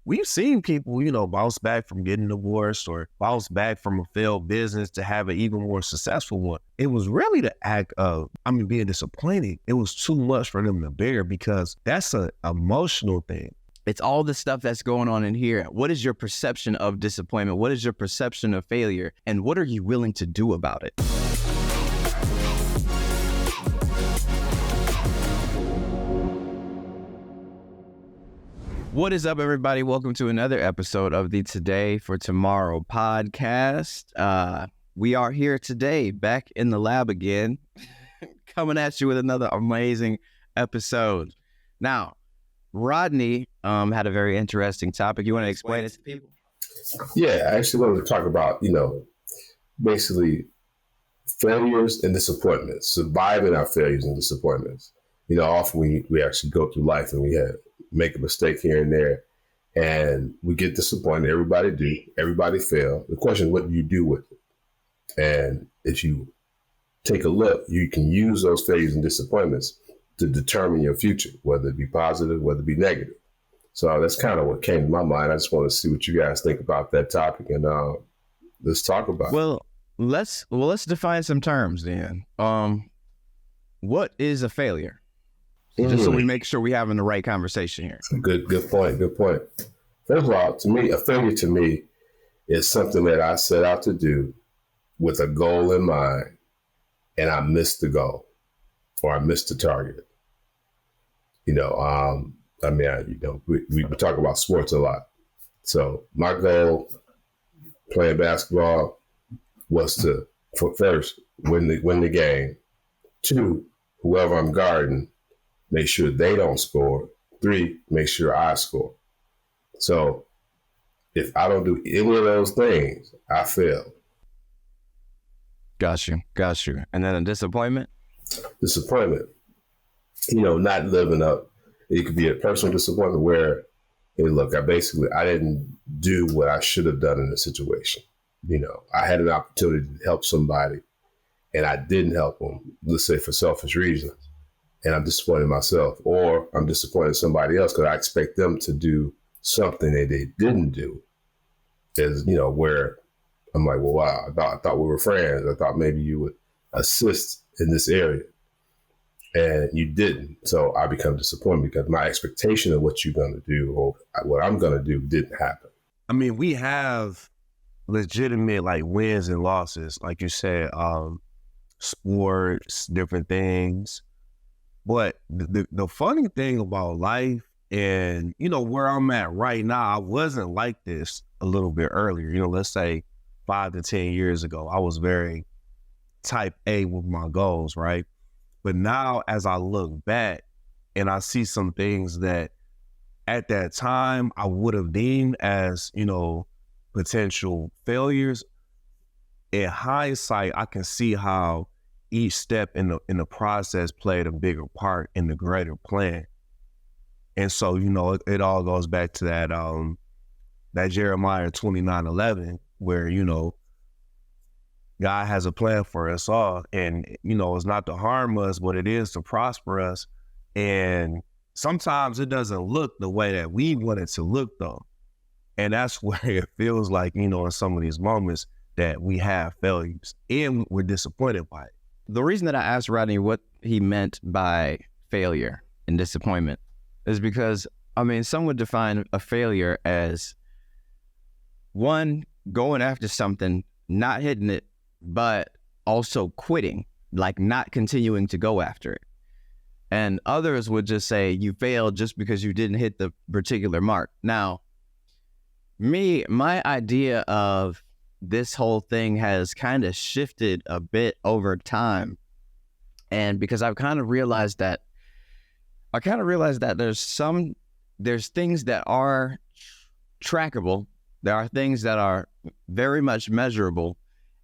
we've seen people, bounce back from getting divorced or bounce back from a failed business to have an even more successful one. It was really the act of, being disappointed. It was too much for them to bear because that's an emotional thing. It's all the stuff that's going on in here. What is your perception of disappointment? What is your perception of failure? And what are you willing to do about it? What is up, everybody? Welcome to another episode of the Today for Tomorrow podcast. We are here today, back in the lab again, coming at you with another amazing episode. Now, Rodney had a very interesting topic. You want to explain it to people? Yeah, I actually wanted to talk about, basically failures and disappointments, surviving our failures and disappointments. Often we actually go through life and we make a mistake here and there and we get disappointed. Everybody do. Everybody fail. The question is, what do you do with it? And if you take a look, you can use those failures and disappointments to determine your future, whether it be positive, whether it be negative. So that's kind of what came to my mind. I just want to see what you guys think about that topic, and let's talk about it. Let's define some terms then. What is a failure? Just so we make sure we're having the right conversation here. Good point. First of all, to me, a failure to me is something that I set out to do with a goal in mind, and I missed the goal. Or I missed the target. We talk about sports a lot. So my goal playing basketball was to, first, win the game. 2, whoever I'm guarding, make sure they don't score. 3, make sure I score. So if I don't do any of those things, I fail. Got you. And then a disappointment? Disappointment, not living up. It could be a personal disappointment where, hey, look, I didn't do what I should have done in the situation. I had an opportunity to help somebody and I didn't help them, let's say for selfish reasons. And I'm disappointed in myself, or I'm disappointed in somebody else because I expect them to do something that they didn't do. Where I'm like, well, wow, I thought we were friends. I thought maybe you would assist in this area, and you didn't. So I become disappointed because my expectation of what you're going to do or what I'm going to do didn't happen. We have legitimate wins and losses, like you said, sports, different things. But the funny thing about life and, where I'm at right now, I wasn't like this a little bit earlier. Let's say 5 to 10 years ago, I was very type A with my goals, right? But now as I look back and I see some things that at that time I would have deemed as, potential failures, in hindsight, I can see how each step in the process played a bigger part in the greater plan. And so, it all goes back to that Jeremiah 29:11, where, God has a plan for us all, and, it's not to harm us, but it is to prosper us. And sometimes it doesn't look the way that we want it to look, though. And that's where it feels like, in some of these moments that we have failures and we're disappointed by it. The reason that I asked Rodney what he meant by failure and disappointment is because, some would define a failure as one, going after something, not hitting it, but also quitting, not continuing to go after it. And others would just say you failed just because you didn't hit the particular mark. Now, my idea of this whole thing has kind of shifted a bit over time. And because I've kind of realized that there's things that are trackable. There are things that are very much measurable,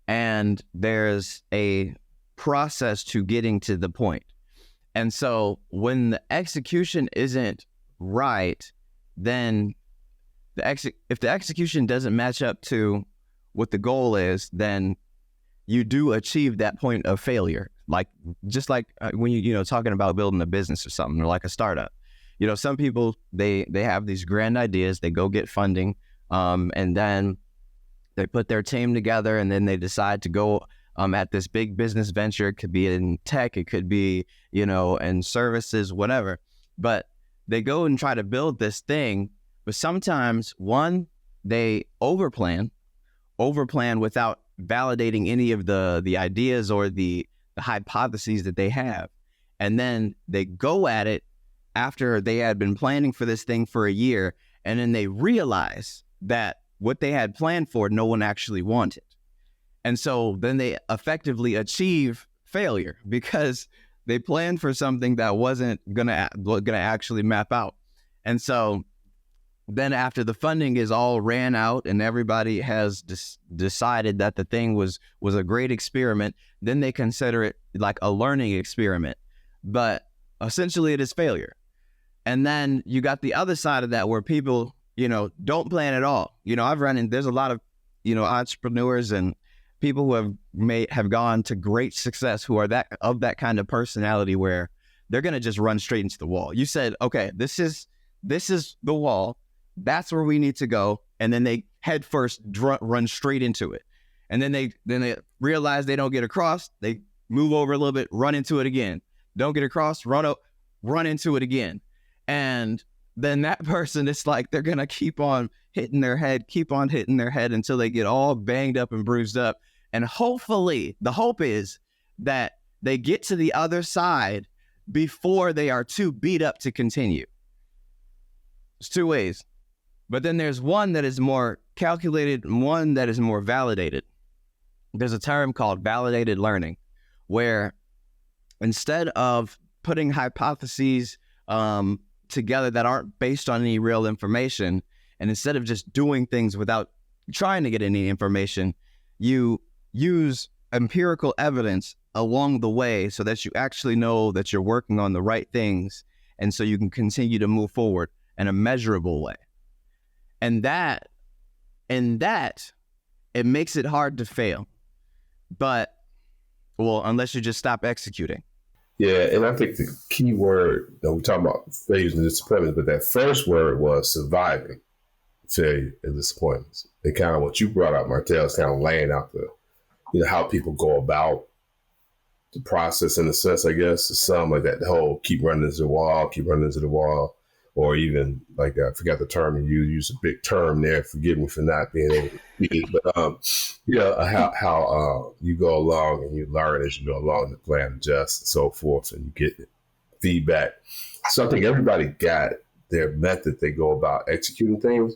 and there's a process to getting to the point. And so when the execution isn't right, then if the execution doesn't match up to what the goal is, then you do achieve that point of failure. Just like when you talking about building a business or something, or like a startup, You know, some people, they have these grand ideas, they go get funding, and then they put their team together, and then they decide to go at this big business venture. It could be in tech, it could be, you know, in services, whatever. But they go and try to build this thing, but sometimes, one, they overplan without validating any of the ideas or the hypotheses that they have. And then they go at it after they had been planning for this thing for a year, and then they realize that what they had planned for, no one actually wanted. And so then they effectively achieve failure because they planned for something that wasn't gonna actually map out. And so then after the funding is all ran out and everybody has decided that the thing was a great experiment, then they consider it like a learning experiment. But essentially it is failure. And then you got the other side of that where people, you know, don't plan at all. You know, there's a lot of, you know, entrepreneurs and people who have gone to great success who are of that kind of personality where they're going to just run straight into the wall. You said, okay, this is the wall. That's where we need to go. And then they head first run straight into it. And then they realize they don't get across. They move over a little bit, run into it again. Don't get across, run into it again. And then that person, it's like they're going to keep on hitting their head until they get all banged up and bruised up. And hopefully, the hope is that they get to the other side before they are too beat up to continue. There's two ways. But then there's one that is more calculated and one that is more validated. There's a term called validated learning, where instead of putting hypotheses together that aren't based on any real information, and instead of just doing things without trying to get any information, you use empirical evidence along the way so that you actually know that you're working on the right things, and so you can continue to move forward in a measurable way. And that, it makes it hard to fail. But, well, unless you just stop executing. Yeah, and I think the key word, you know, we talk about failures and disappointments, but that first word was surviving failure and disappointments. And kind of what you brought up, Martell, is kind of laying out the, you know, how people go about the process in a sense, I guess. Some like that, the whole keep running into the wall, or even like, I forgot the term you used, a big term there. Forgive me for not being able to speak it, but you know, how you go along and you learn as you go along, the plan adjusts and so forth, and you get feedback. So I think everybody got their method they go about executing things,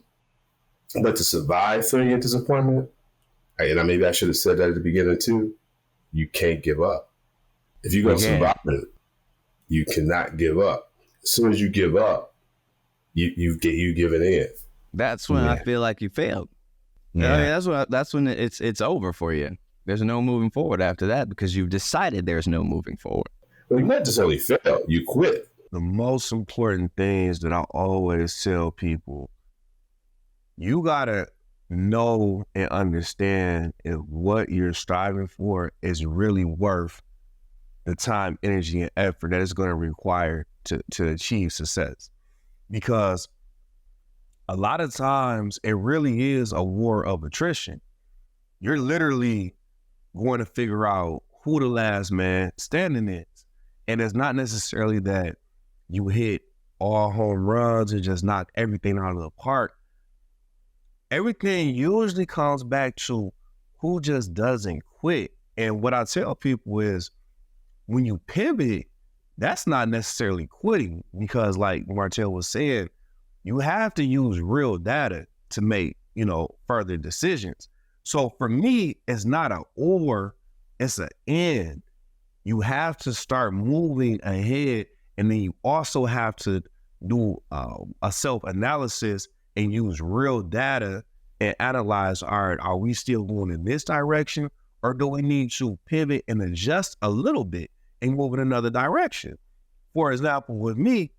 but to survive failure and disappointment, and maybe I should have said that at the beginning too, you can't give up. If you're going to survive it, you cannot give up. As soon as you give up, you give it in. That's when I feel like you failed. Yeah, I mean, that's when it's over for you. There's no moving forward after that because you've decided there's no moving forward. Well, you not necessarily fail, you quit. The most important things that I always tell people, you gotta know and understand if what you're striving for is really worth the time, energy, and effort that it's going to require to achieve success. Because a lot of times it really is a war of attrition. You're literally going to figure out who the last man standing is. And it's not necessarily that you hit all home runs and just knock everything out of the park. Everything usually comes back to who just doesn't quit. And what I tell people is, when you pivot, that's not necessarily quitting, because like Martell was saying, you have to use real data to make, you know, further decisions. So for me, it's not an or, it's an and. You have to start moving ahead, and then you also have to do a self-analysis and use real data and analyze, all right, are we still going in this direction, or do we need to pivot and adjust a little bit and move in another direction? For example, with me,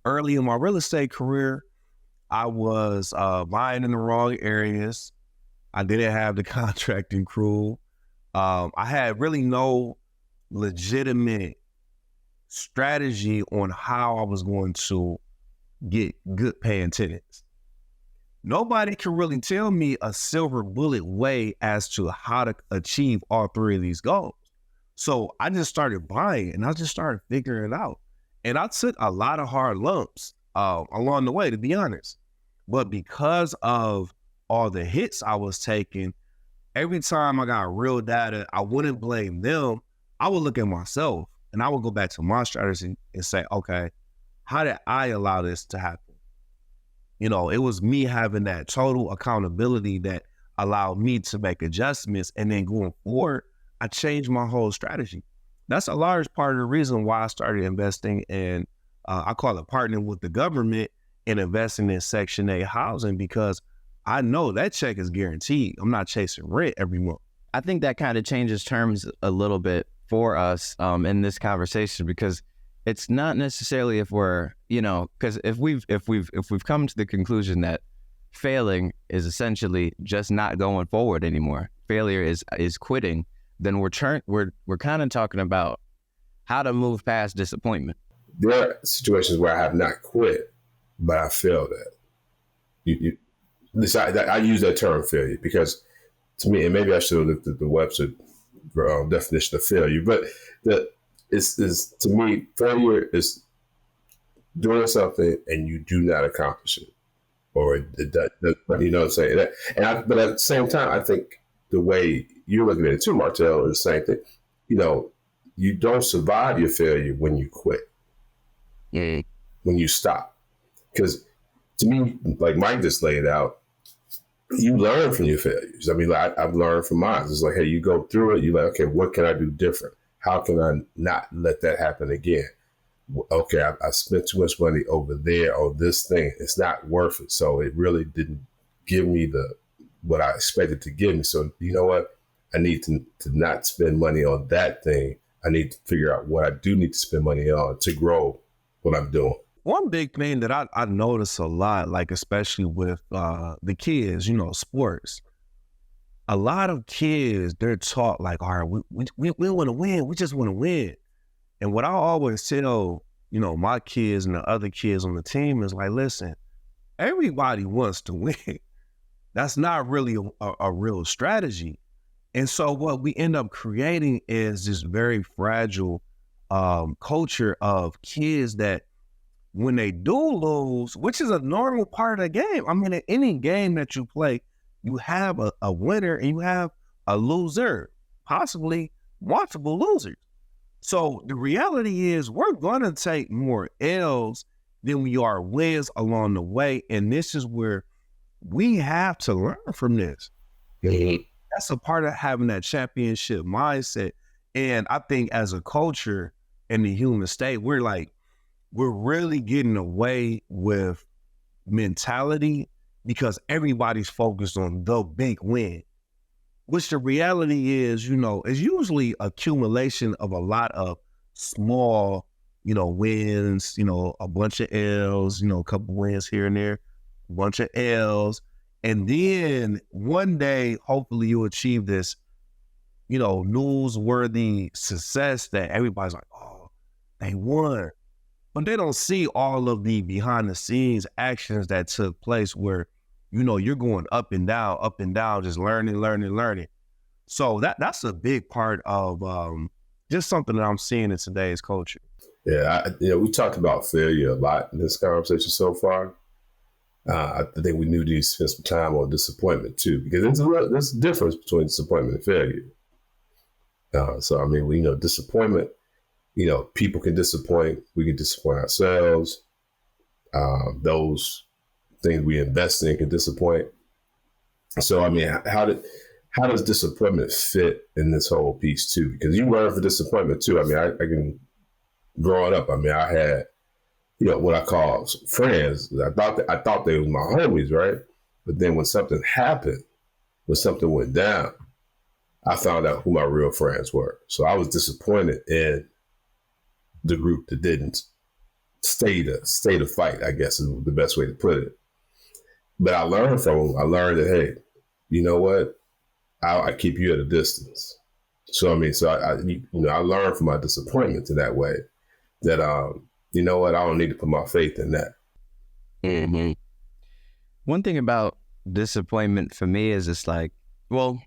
early in my real estate career, I was buying in the wrong areas. I didn't have the contracting crew. I had really no legitimate strategy on how I was going to get good paying tenants. Nobody can really tell me a silver bullet way as to how to achieve all three of these goals. So I just started buying and I just started figuring it out. And I took a lot of hard lumps along the way, to be honest. But because of all the hits I was taking, every time I got real data, I wouldn't blame them. I would look at myself and I would go back to my strategy and say, okay, how did I allow this to happen? You know, it was me having that total accountability that allowed me to make adjustments. And then going forward, I changed my whole strategy. That's a large part of the reason why I started investing in, I call it partnering with the government and investing in Section 8 housing, because I know that check is guaranteed. I'm not chasing rent every month. I think that kind of changes terms a little bit for us in this conversation, because it's not necessarily if we're, you know, because if we've come to the conclusion that failing is essentially just not going forward anymore, failure is quitting, then we're kind of talking about how to move past disappointment. There are situations where I have not quit, but I failed at. I use that term failure because to me, and maybe I should have looked at the Webster definition of failure, but to me, failure is doing something and you do not accomplish it, or it does, you know what I'm saying? But at the same time, I think the way you're looking at it too, Martell, is the same thing. You know, you don't survive your failure when you quit, when you stop. Because to me, like Mike just laid out, you learn from your failures. I mean, I've learned from mine. It's like, hey, you go through it, you're like, okay, what can I do different? How can I not let that happen again? Okay, I spent too much money over there on this thing. It's not worth it. So it really didn't give me what I expected to give me. So you know what? I need to not spend money on that thing. I need to figure out what I do need to spend money on to grow what I'm doing. One big thing that I notice a lot, like especially with the kids, you know, sports. A lot of kids, they're taught like, all right, we want to win. We just want to win. And what I always tell, you know, my kids and the other kids on the team is like, listen, everybody wants to win. That's not really a real strategy. And so what we end up creating is this very fragile culture of kids that when they do lose, which is a normal part of the game. I mean, in any game that you play, you have a winner and you have a loser, possibly multiple losers. So the reality is we're going to take more L's than we are wins along the way. And this is where we have to learn from this. That's a part of having that championship mindset. And I think as a culture in the human state, we're really getting away with mentality because everybody's focused on the big win, which the reality is, you know, is usually accumulation of a lot of small, you know, wins, you know, a bunch of L's, you know, a couple wins here and there, a bunch of L's. And then one day, hopefully you'll achieve this, you know, newsworthy success that everybody's like, oh, they won. But they don't see all of the behind the scenes actions that took place where, you know, you're going up and down, just learning. So that's a big part of just something that I'm seeing in today's culture. Yeah, we talked about failure a lot in this conversation so far. I think we need to spend some time on disappointment too, because there's a difference between disappointment and failure. So I mean, disappointment. You know, people can disappoint. We can disappoint ourselves. Those things we invest in can disappoint. So, I mean, how does disappointment fit in this whole piece too? Because you learn from disappointment too. I mean, I can, growing up, I mean, I had, you know, what I call friends. I thought they were my homies, right? But then when something happened, when something went down, I found out who my real friends were. So I was disappointed in the group that didn't stay to fight, I guess is the best way to put it. But I learned from them. I learned that, hey, you know what? I keep you at a distance. So I mean, I learned from my disappointment in that way. that, you know what, I don't need to put my faith in that. Mm-hmm. One thing about disappointment for me is it's like, well,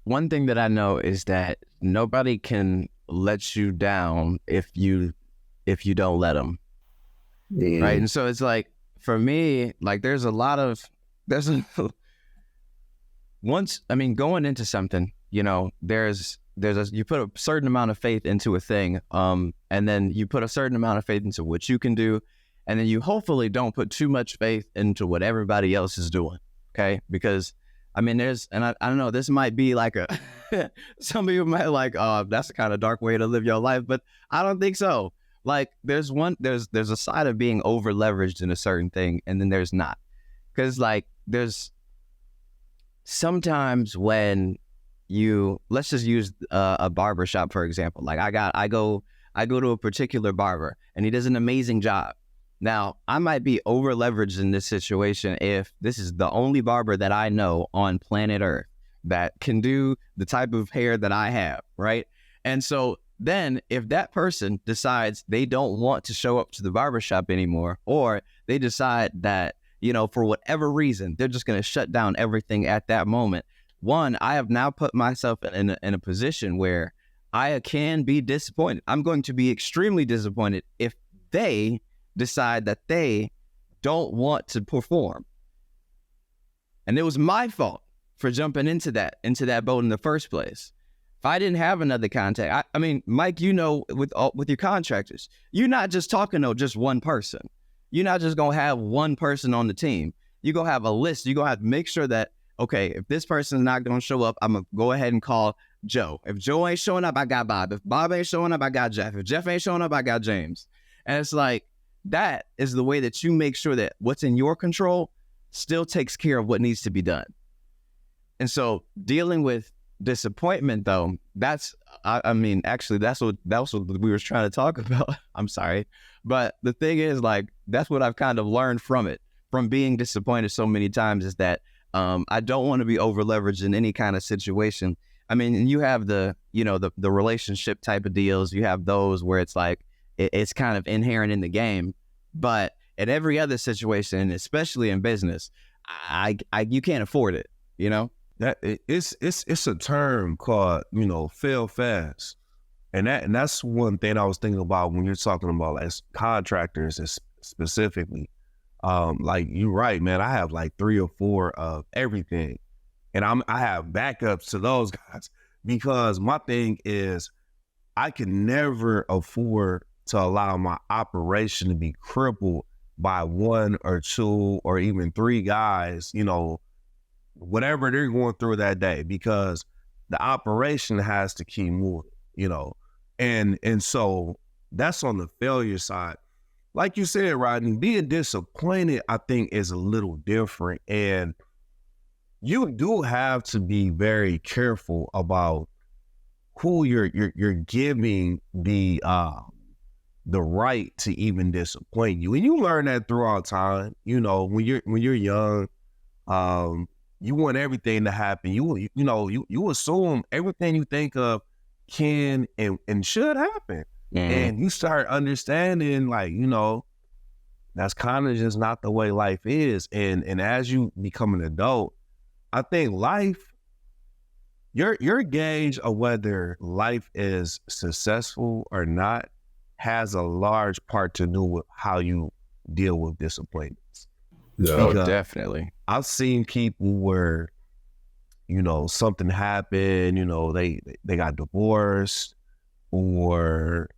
one thing that I know is that nobody can let you down if you don't let them. Right. And so it's like, for me, like there's going into something, you know, you put a certain amount of faith into a thing, and then you put a certain amount of faith into what you can do, and then you hopefully don't put too much faith into what everybody else is doing. Okay. Because I don't know, this might be like some people might like, that's a kind of dark way to live your life, but I don't think so. Like there's a side of being over leveraged in a certain thing, and then there's not. Because like there's sometimes when let's just use a barber shop, for example. Like I go to a particular barber and he does an amazing job. Now I might be over leveraged in this situation if this is the only barber that I know on planet Earth that can do the type of hair that I have, right? And so then if that person decides they don't want to show up to the barbershop anymore, or they decide that, you know, for whatever reason, they're just going to shut down everything at that moment. One, I have now put myself in a position where I can be disappointed. I'm going to be extremely disappointed if they decide that they don't want to perform. And it was my fault for jumping into that boat in the first place. If I didn't have another contact, I mean, Mike, you know, with your contractors, you're not just talking to just one person. You're not just going to have one person on the team. You're going to have a list. You're going to have to make sure that, okay, if this person is not going to show up, I'm going to go ahead and call Joe. If Joe ain't showing up, I got Bob. If Bob ain't showing up, I got Jeff. If Jeff ain't showing up, I got James. And it's like, that is the way that you make sure that what's in your control still takes care of what needs to be done. And so dealing with disappointment, though, that's what we were trying to talk about. I'm sorry. But the thing is, like, that's what I've kind of learned from being disappointed so many times, is that I don't want to be over leveraged in any kind of situation. I mean, you have the relationship type of deals. You have those where it's like, it's kind of inherent in the game. But in every other situation, especially in business, you can't afford it, you know? That it's a term called, you know, fail fast. And that's one thing I was thinking about when you're talking about as contractors specifically. Like you're right, man. I have like 3 or 4 of everything. And I have backups to those guys, because my thing is I can never afford to allow my operation to be crippled by 1 or 2 or even 3 guys, you know, whatever they're going through that day, because the operation has to keep moving, you know. And so that's on the failure side. Like you said, Rodney, being disappointed, I think, is a little different. And you do have to be very careful about who you're giving the right to even disappoint you. And you learn that throughout time. You know, when you're young, you want everything to happen. You assume everything you think of can and should happen. Mm-hmm. And you start understanding, like, you know, that's kind of just not the way life is. And as you become an adult, I think life, your gauge of whether life is successful or not has a large part to do with how you deal with disappointments. Yeah, oh, definitely. I've seen people where, you know, something happened, you know, they got divorced, or,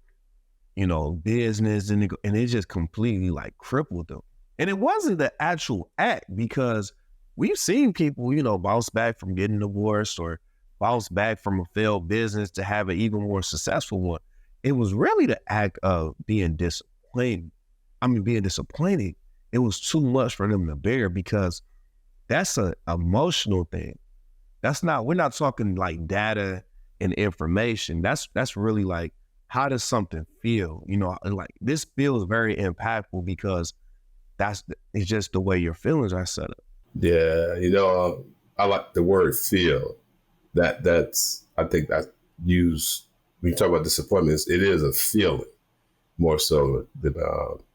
you know, business, and it just completely like crippled them. And it wasn't the actual act, because we've seen people, you know, bounce back from getting divorced or bounce back from a failed business to have an even more successful one. It was really the act of being disappointed. It was too much for them to bear, because that's an emotional thing. We're not talking like data and information. That's really like, how does something feel? You know, like this feels very impactful, because it's just the way your feelings are set up. Yeah, you know, I like the word feel. I think that's used when you talk about disappointments, it is a feeling more so than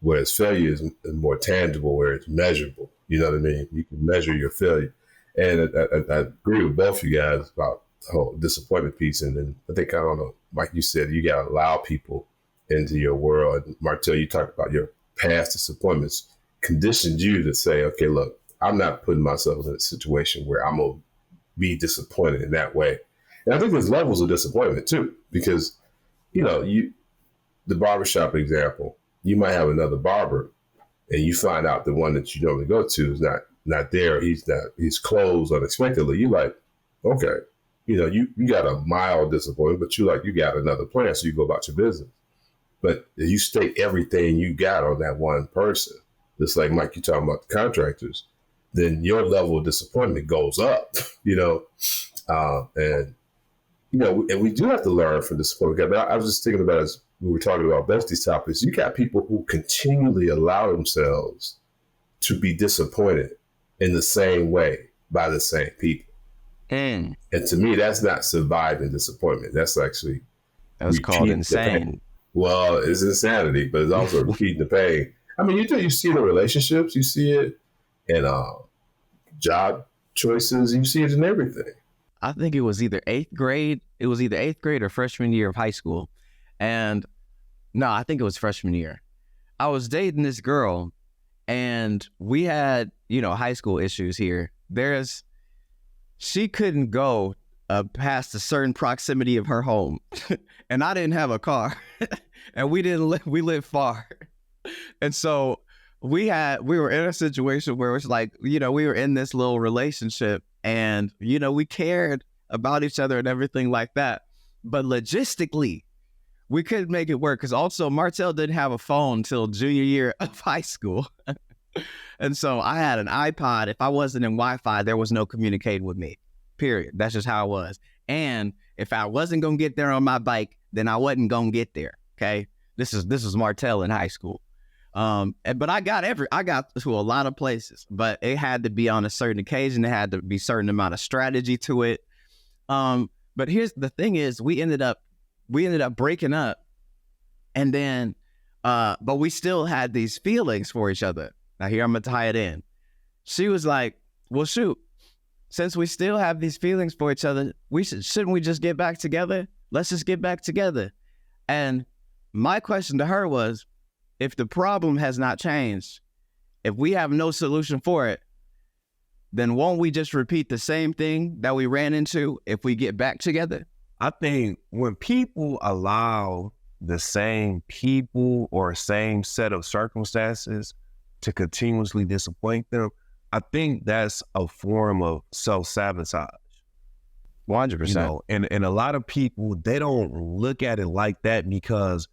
whereas failure is more tangible, where it's measurable. You know what I mean? You can measure your failure. And I agree with both you guys about the whole disappointment piece. And then I think, I don't know, like you said, you got to allow people into your world. And Martell, you talked about your past disappointments conditioned you to say, okay, look, I'm not putting myself in a situation where I'm going to be disappointed in that way. And I think there's levels of disappointment too, because, the barbershop example, you might have another barber and you find out the one that you normally go to is not there. He's closed unexpectedly. You like, okay, you got a mild disappointment, but you got another plan. So you go about your business. But if you stake everything you got on that one person, just like Mike, you talking about the contractors, then your level of disappointment goes up, and we do have to learn from disappointment. But I was just thinking about, as we were talking about besties topics, you got people who continually allow themselves to be disappointed in the same way by the same people. And to me, that's not surviving disappointment. That's called insane. Well, it's insanity, but it's also repeating the pain. I mean, you see it in relationships, you see it in job choices, you see it in everything. I think it was either eighth grade or freshman year of high school. And no, I think it was freshman year. I was dating this girl and we had, high school issues here. She couldn't go past a certain proximity of her home and I didn't have a car and we lived far. And so we were in a situation where it's like, we were in this little relationship and, we cared about each other and everything like that. But logistically, we couldn't make it work because also Martell didn't have a phone until junior year of high school. And so I had an iPod. If I wasn't in Wi-Fi, there was no communicating with me, period. That's just how it was. And if I wasn't going to get there on my bike, then I wasn't going to get there. Okay. This is Martell in high school. But I got to a lot of places, but it had to be on a certain occasion. There had to be a certain amount of strategy to it. But here's the thing is we ended up breaking up and then, but we still had these feelings for each other. Now here, I'm going to tie it in. She was like, well, shoot, since we still have these feelings for each other, shouldn't we just get back together? Let's just get back together. And my question to her was, if the problem has not changed, if we have no solution for it, then won't we just repeat the same thing that we ran into if we get back together? I think when people allow the same people or same set of circumstances to continuously disappoint them, I think that's a form of self-sabotage. 100%. And a lot of people, they don't look at it like that because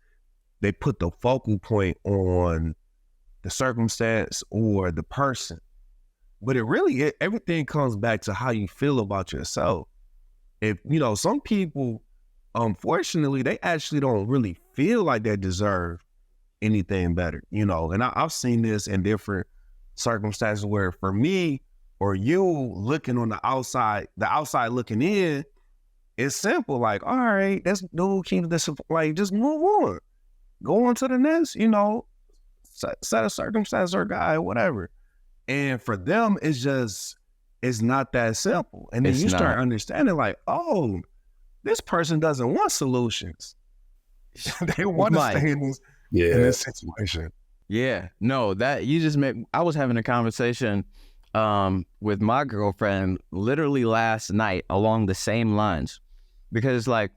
they put the focal point on the circumstance or the person. But everything comes back to how you feel about yourself. If, some people, unfortunately, they actually don't really feel like they deserve anything better, and I've seen this in different circumstances where for me or you looking on the outside looking in, it's simple. Like, all right, this dude keeps this, like, just move on. Go on to the next, set of circumstance or guy, whatever. And for them, it's not that simple. And then you start understanding like, oh, this person doesn't want solutions. They want to stay in this situation. Yeah, no, that you just made. I was having a conversation with my girlfriend literally last night along the same lines, because like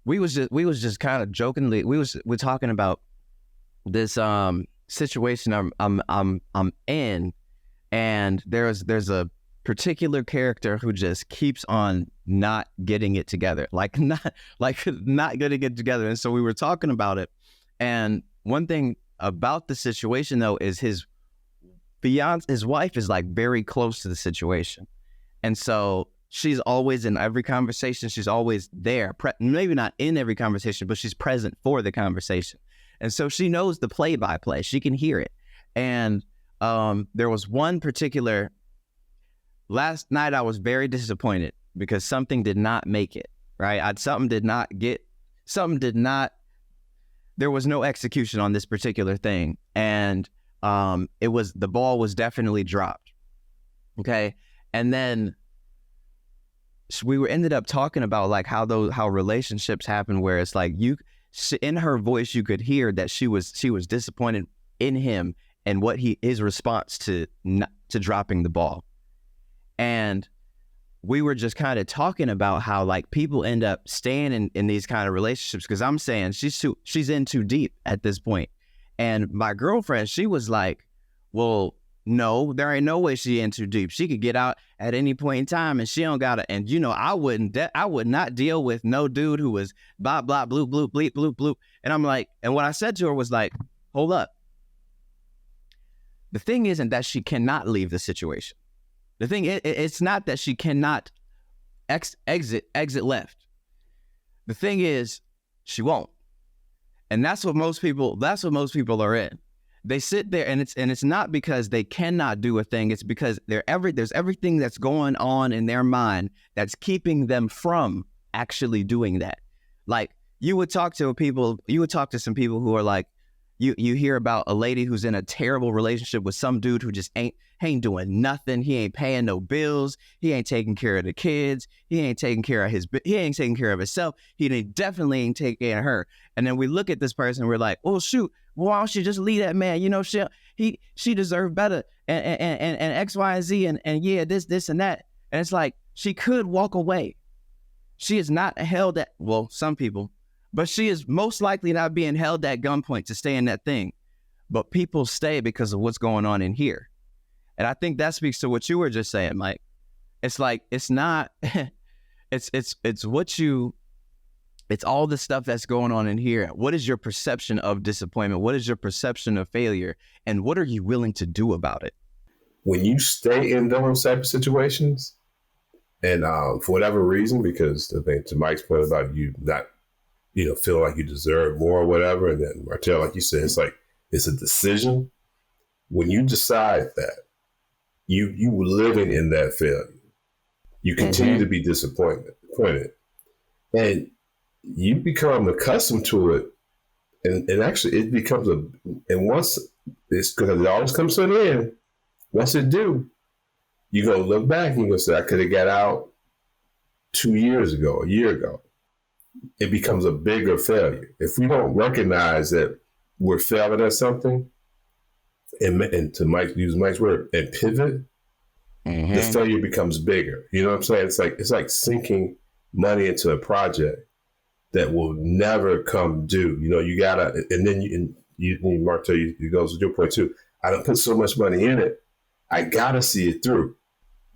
we was just kind of jokingly we're talking about this situation I'm in, and there's a particular character who just keeps on not getting it together, not getting it together. And so we were talking about it, and one thing about the situation though is his wife is like very close to the situation, and so she's always in every conversation. She's always there, maybe not in every conversation, but she's present for the conversation. And so she knows the play-by-play. She can hear it. And there was one particular, last night I was very disappointed because something did not make it, right? Something did not get something did not, there was no execution on this particular thing. And the ball was definitely dropped. Okay. And then we ended up talking about like how relationships happen, where it's like in her voice, you could hear that she was disappointed in him and his response to dropping the ball. And we were just kind of talking about how like people end up staying in these kind of relationships, because I'm saying she's in too deep at this point. And my girlfriend, she was like, well, no, there ain't no way she in too deep. She could get out at any point in time, and she don't gotta. And I would not deal with no dude who was blah blah bloop bloop bleep bloop bloop. And I'm like, and what I said to her was like, hold up. The thing isn't that she cannot leave the situation. The thing it's not that she cannot exit left. The thing is, she won't, and that's what most people are in. They sit there, and it's not because they cannot do a thing. It's because there's everything that's going on in their mind that's keeping them from actually doing that. Like you would talk to some people who are like, you hear about a lady who's in a terrible relationship with some dude who just ain't doing nothing. He ain't paying no bills. He ain't taking care of the kids. He ain't taking care of himself. He definitely ain't taking care of her. And then we look at this person and we're like, oh shoot, why don't she just leave that man? She deserved better and X, Y, and Z and yeah, this and that. And it's like, she could walk away. She is not held at, well, some people, but she is most likely not being held at gunpoint to stay in that thing. But people stay because of what's going on in here. And I think that speaks to what you were just saying, Mike. It's like, it's not, it's all the stuff that's going on in here. What is your perception of disappointment? What is your perception of failure? And what are you willing to do about it? When you stay in those type of situations, and for whatever reason, because I think to Mike's point about you not, feel like you deserve more or whatever, and then Martell, like you said, it's like, it's a decision. When you decide that, you living in that failure, you continue to be disappointed, and you become accustomed to it, and actually it becomes and once it's, because it always comes to an end, once it do, you go look back and you go say, I could have got out 2 years ago, a year ago. It becomes a bigger failure. If we don't recognize that we're failing at something, and to use Mike's word, and pivot, the failure becomes bigger. You know what I'm saying? It's like sinking money into a project that will never come due. You gotta, and then Martell, you goes with your point too. I don't put so much money in it. I gotta see it through.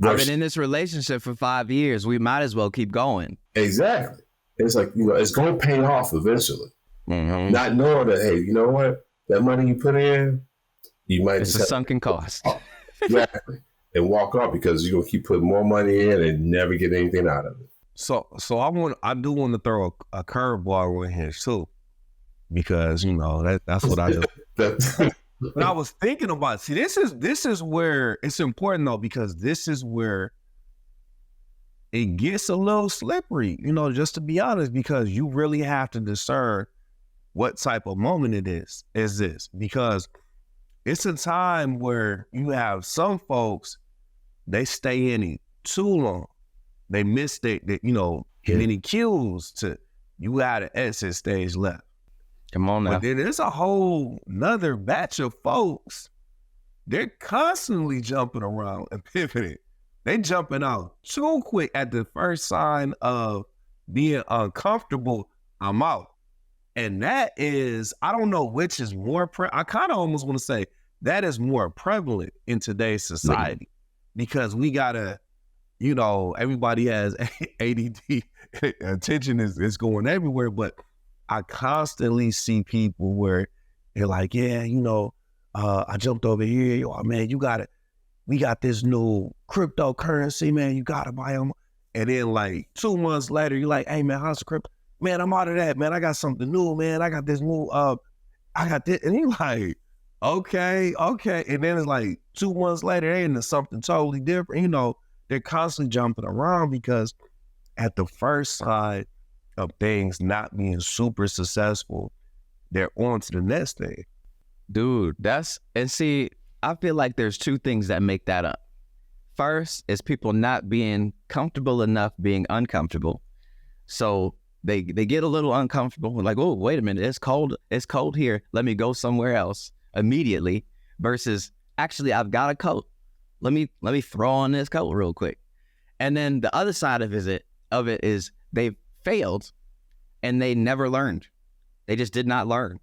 I've been in this relationship for 5 years. We might as well keep going. Exactly. It's like, it's going to pay off eventually. Not knowing that, hey, you know what? That money you put in, you might it's just a sunken cost. Exactly. And walk off because you're going to keep putting more money in and never get anything out of it. So I do want to throw a curveball in here too, because that's what I do. But I was thinking about, see, this is where it's important though, because this is where it gets a little slippery, just to be honest, because you really have to discern what type of moment it is this, because it's a time where you have some folks, they stay in it too long. They miss many cues to, you got an exit stage left. Come on now. But then there's a whole nother batch of folks, they're constantly jumping around and pivoting. They jumping out too quick at the first sign of being uncomfortable. I'm out. And that is, I don't know which is more, I kind of almost want to say that is more prevalent in today's society, because we gotta, everybody has ADD, attention is going everywhere, but I constantly see people where they're like, yeah, I jumped over here. Yo, man, we got this new cryptocurrency, man. You got to buy them. And then like 2 months later, you're like, hey, man, how's the crypto? Man, I'm out of that, man. I got something new, man. I got this new, I got this. And you're like, okay. And then it's like 2 months later, they're into something totally different. They're constantly jumping around because at the first sign of things not being super successful, they're on to the next thing. Dude, see, I feel like there's two things that make that up. First is people not being comfortable enough being uncomfortable. So they get a little uncomfortable, like, oh, wait a minute, it's cold here. Let me go somewhere else immediately. Versus, actually, I've got a coat. Let me throw on this coat real quick. And then the other side of it is they failed and they never learned. They just did not learn.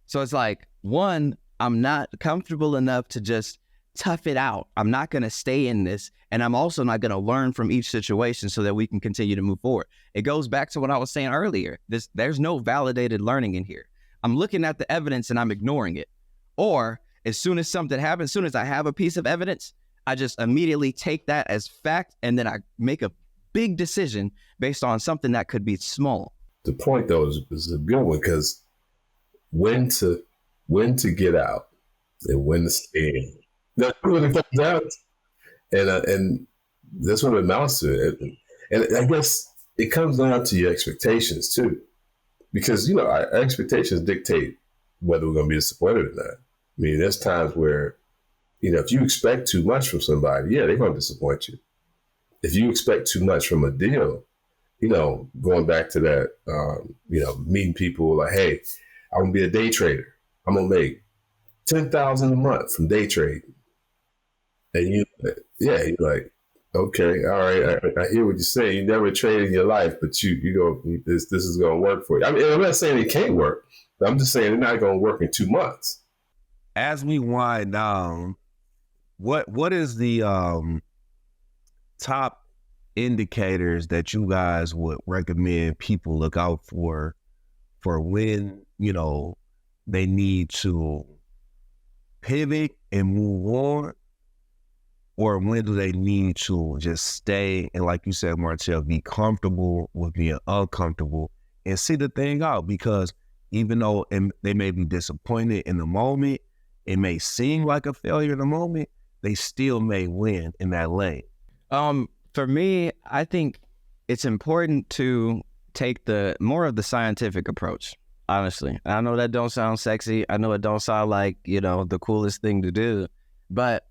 So it's like, one, I'm not comfortable enough to just tough it out. I'm not going to stay in this. And I'm also not going to learn from each situation so that we can continue to move forward. It goes back to what I was saying earlier. There's no validated learning in here. I'm looking at the evidence and I'm ignoring it. Or as soon as something happens, as soon as I have a piece of evidence, I just immediately take that as fact. And then I make a big decision based on something that could be small. The point, though, is a good one, because when to get out and when to stay in. That's what it comes down to. And that's what it amounts to. And I guess it comes down to your expectations, too. Because, our expectations dictate whether we're going to be disappointed or not. I mean, there's times where, if you expect too much from somebody, yeah, they're going to disappoint you. If you expect too much from a deal, going back to that, meeting people like, hey, I'm going to be a day trader. I'm going to make $10,000 a month from day trading. And you're like, okay, all right, I hear what you're saying. You never traded in your life, but this is going to work for you. I mean, I'm not saying it can't work, but I'm just saying it's not going to work in 2 months. As we wind down, what is the top indicators that you guys would recommend people look out for when, they need to pivot and move on, or when do they need to just stay and, like you said, Martell, be comfortable with being uncomfortable and see the thing out? Because even though they may be disappointed in the moment, it may seem like a failure in the moment, they still may win in that lane. For me, I think it's important to take more of the scientific approach, honestly. I know that don't sound sexy. I know it don't sound like, the coolest thing to do, but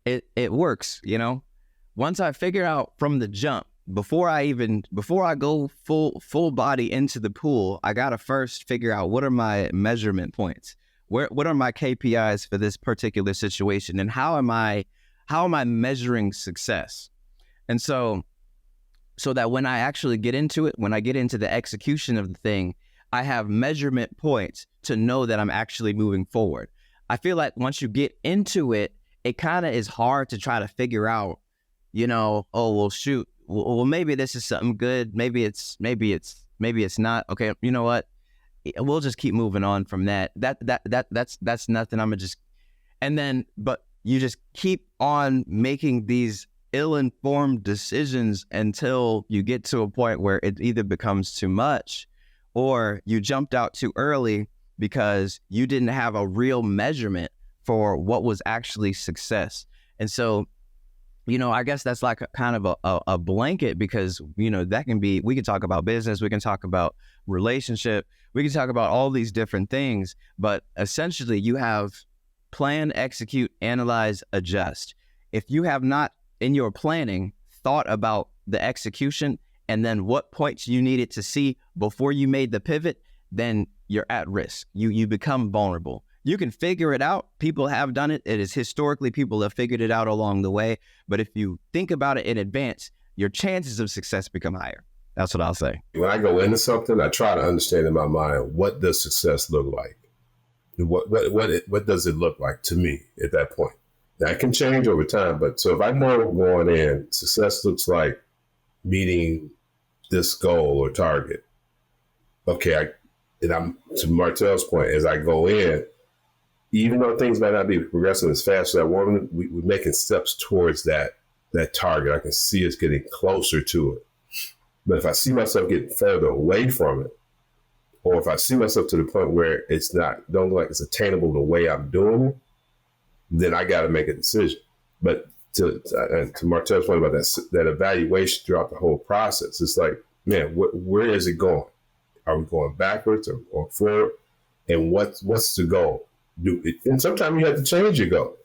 it works, Once I figure out from the jump, before I go full body into the pool, I got to first figure out what are my measurement points. What are my KPIs for this particular situation, and how am I measuring success? And so that when I actually get into it, when I get into the execution of the thing, I have measurement points to know that I'm actually moving forward. I feel like once you get into it, it kind of is hard to try to figure out, oh, well, shoot, well, maybe this is something good. Maybe it's not. Okay, you know what? We'll just keep moving on from that. That's nothing. But you just keep on making these ill-informed decisions until you get to a point where it either becomes too much or you jumped out too early because you didn't have a real measurement for what was actually success. And so, I guess that's like a kind of a blanket, because, that can be, we can talk about business, we can talk about relationship, we can talk about all these different things, but essentially you have plan, execute, analyze, adjust. If you have not in your planning thought about the execution and then what points you needed to see before you made the pivot, then you're at risk. You become vulnerable. You can figure it out. People have done it. It is historically, people have figured it out along the way. But if you think about it in advance, your chances of success become higher. That's what I'll say. When I go into something, I try to understand in my mind, what does success look like? What does it look like to me at that point? That can change over time. But so if I know going in, success looks like meeting this goal or target. Okay, I'm to Martell's point, as I go in, even though things might not be progressing as fast as I want, we're making steps towards that target. I can see us getting closer to it. But if I see myself getting further away from it, or if I see myself to the point where don't look like it's attainable the way I'm doing it, then I got to make a decision. But to Martell's point about that evaluation throughout the whole process, it's like man, where is it going? Are we going backwards or forward? And what's the goal? And sometimes you have to change your goal.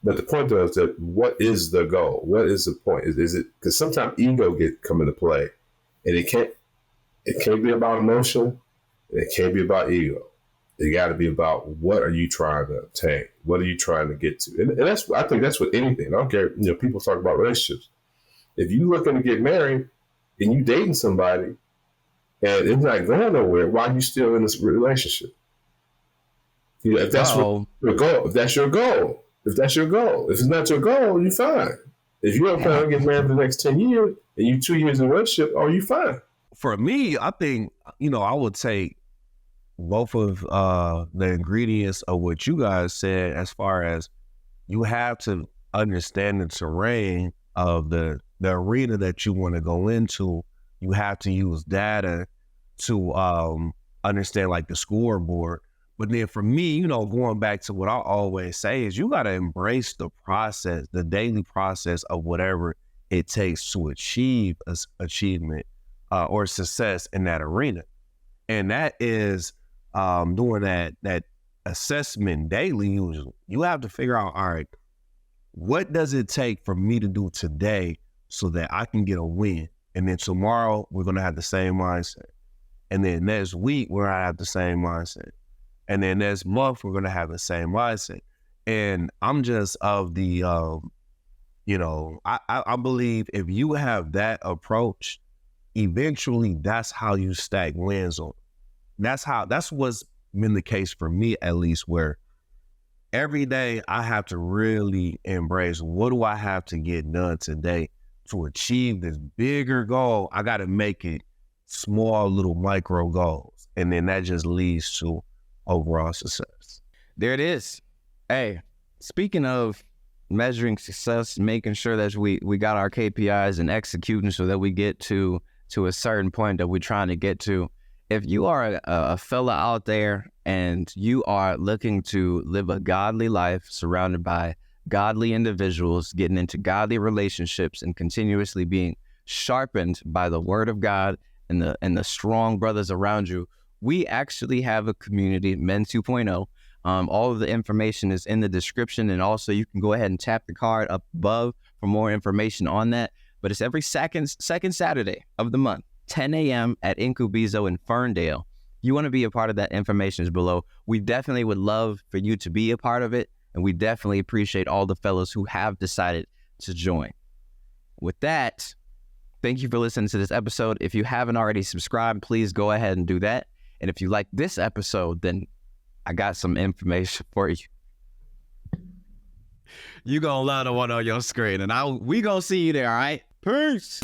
But the point though is that what is the goal? What is the point? Is it because sometimes ego come into play, and it can't be about emotion. It can't be about ego. It got to be about what are you trying to obtain? What are you trying to get to? And I think that's with anything. I don't care. People talk about relationships. If you looking to get married and you dating somebody and it's not going nowhere, why are you still in this relationship? If that's your goal, if that's your goal. If it's not your goal, you're fine. If you don't plan on getting married for the next 10 years and you 2 years in a relationship, you fine. For me, I think, I would take both of the ingredients of what you guys said, as far as you have to understand the terrain of the arena that you want to go into. You have to use data to understand like the scoreboard. But then for me, going back to what I always say is you got to embrace the process, the daily process of whatever it takes to achieve achievement or success in that arena. And that is doing that assessment daily. Usually you have to figure out, all right, what does it take for me to do today so that I can get a win? And then tomorrow we're going to have the same mindset. And then next week we're going to have the same mindset. And then next month, we're going to have the same mindset. And I'm just of the, I believe if you have that approach, eventually that's how you stack wins on. That's what's been the case for me, at least, where every day I have to really embrace what do I have to get done today to achieve this bigger goal. I got to make it small, little micro goals. And then that just leads to overall success. There it is. Hey, speaking of measuring success, making sure that we got our KPIs and executing so that we get to a certain point that we're trying to get to. If you are a fella out there and you are looking to live a godly life surrounded by godly individuals, getting into godly relationships and continuously being sharpened by the word of God and the strong brothers around you, we actually have a community, Men 2.0. All of the information is in the description, and also you can go ahead and tap the card up above for more information on that. But it's every second Saturday of the month, 10 a.m. at Incubizo in Ferndale. You want to be a part of that, information is below. We definitely would love for you to be a part of it, and we definitely appreciate all the fellows who have decided to join. With that, thank you for listening to this episode. If you haven't already subscribed, please go ahead and do that. And if you like this episode, then I got some information for you. You're going to love the one on your screen, and we going to see you there, all right? Peace.